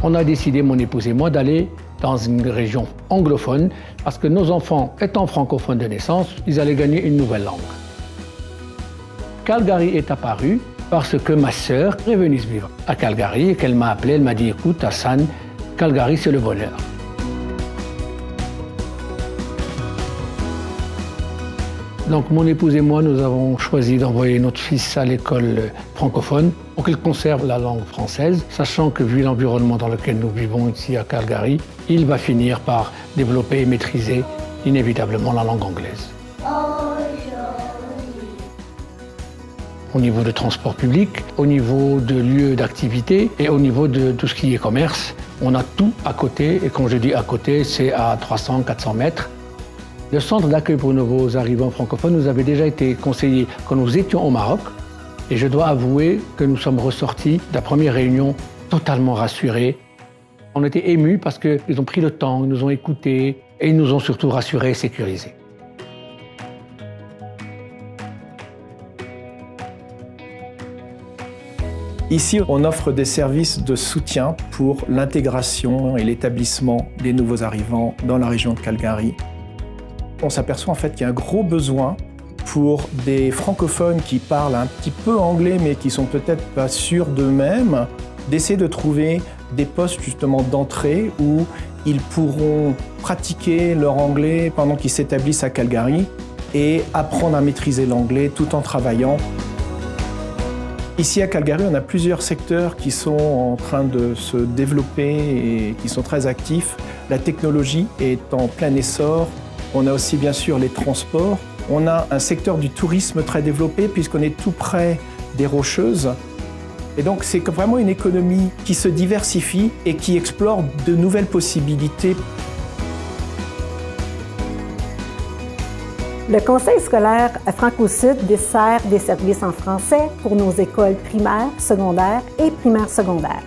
On a décidé, mon épouse et moi, d'aller dans une région anglophone parce que nos enfants, étant francophones de naissance, ils allaient gagner une nouvelle langue. Calgary est apparu parce que ma sœur est venue vivre à Calgary et qu'elle m'a appelé, elle m'a dit « Écoute, Hassan, Calgary, c'est le bonheur ». Donc mon épouse et moi, nous avons choisi d'envoyer notre fils à l'école francophone pour qu'il conserve la langue française, sachant que vu l'environnement dans lequel nous vivons ici à Calgary, il va finir par développer et maîtriser inévitablement la langue anglaise. Au niveau de transport public, au niveau de lieux d'activité et au niveau de tout ce qui est commerce, on a tout à côté. Et quand je dis à côté, c'est à 300-400 mètres. Le centre d'accueil pour nouveaux arrivants francophones nous avait déjà été conseillé quand nous étions au Maroc. Et je dois avouer que nous sommes ressortis de la première réunion totalement rassurés. On était émus parce qu'ils ont pris le temps, ils nous ont écoutés et ils nous ont surtout rassurés et sécurisés. Ici, on offre des services de soutien pour l'intégration et l'établissement des nouveaux arrivants dans la région de Calgary. On s'aperçoit en fait qu'il y a un gros besoin pour des francophones qui parlent un petit peu anglais mais qui sont peut-être pas sûrs d'eux-mêmes, d'essayer de trouver des postes justement d'entrée où ils pourront pratiquer leur anglais pendant qu'ils s'établissent à Calgary et apprendre à maîtriser l'anglais tout en travaillant. Ici à Calgary, on a plusieurs secteurs qui sont en train de se développer et qui sont très actifs. La technologie est en plein essor. On a aussi bien sûr les transports. On a un secteur du tourisme très développé puisqu'on est tout près des Rocheuses. Et donc c'est vraiment une économie qui se diversifie et qui explore de nouvelles possibilités. Le Conseil scolaire Franco-Sud dessert des services en français pour nos écoles primaires, secondaires et primaires-secondaires.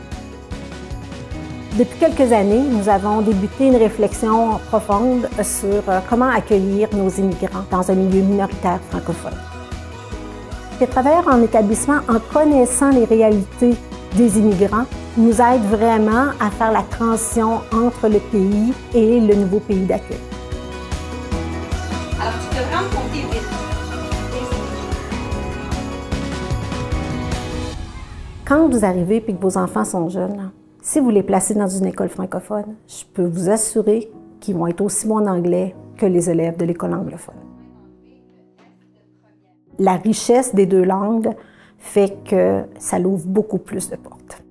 Depuis quelques années, nous avons débuté une réflexion profonde sur comment accueillir nos immigrants dans un milieu minoritaire francophone. Les travailleurs en établissement, en connaissant les réalités des immigrants, nous aident vraiment à faire la transition entre le pays et le nouveau pays d'accueil. Alors, tu peux vraiment compter vite. Quand vous arrivez et que vos enfants sont jeunes, si vous les placez dans une école francophone, je peux vous assurer qu'ils vont être aussi bons en anglais que les élèves de l'école anglophone. La richesse des deux langues fait que ça l'ouvre beaucoup plus de portes.